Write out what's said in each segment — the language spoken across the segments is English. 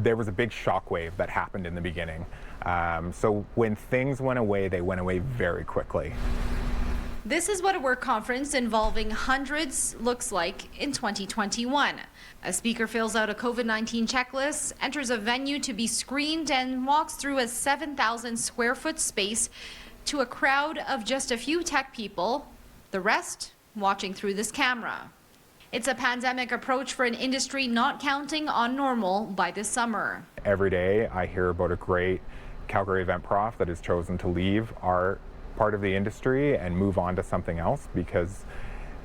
there was a big shockwave that happened in the beginning. So when things went away, they went away very quickly. This is what a work conference involving hundreds looks like in 2021. A speaker fills out a COVID-19 checklist, enters a venue to be screened, and walks through a 7,000 square foot space to a crowd of just a few tech people, the rest watching through this camera. It's a pandemic approach for an industry not counting on normal by this summer. Every day I hear about a great Calgary event prof that has chosen to leave our part of the industry and move on to something else because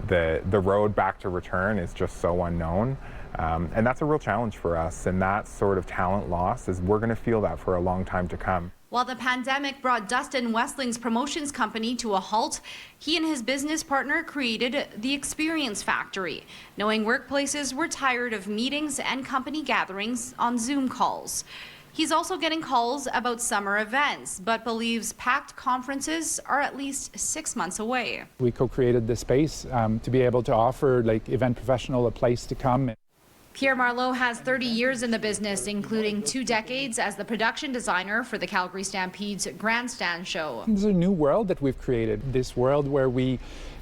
the road back to return is just so unknown. And that's a real challenge for us, and that sort of talent loss is we're going to feel that for a long time to come. While the pandemic brought Dustin Westling's promotions company to a halt, he and his business partner created the Experience Factory, knowing workplaces were tired of meetings and company gatherings on Zoom calls. He's also getting calls about summer events, but believes packed conferences are at least 6 months away. We co-created the space to be able to offer event professional a place to come. Pierre Marleau has 30 years in the business, including 2 decades as the production designer for the Calgary Stampede's Grandstand show. There's a new world that we've created, this world where we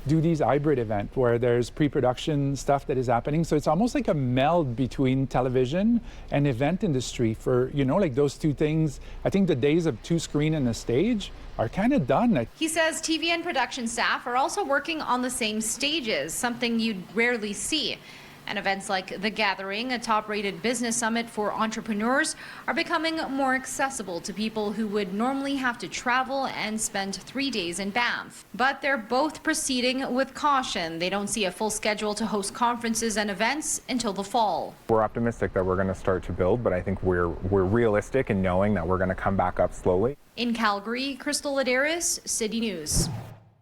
do these hybrid events, where there's pre-production stuff that is happening. So it's almost like a meld between television and event industry for, those two things. I think the days of 2 screen and a stage are kind of done. He says TV and production staff are also working on the same stages, something you'd rarely see. And events like The Gathering, a top-rated business summit for entrepreneurs, are becoming more accessible to people who would normally have to travel and spend 3 days in Banff. But they're both proceeding with caution. They don't see a full schedule to host conferences and events until the fall. We're optimistic that we're going to start to build, but I think we're realistic in knowing that we're going to come back up slowly. In Calgary, Crystal Ladaris, City News.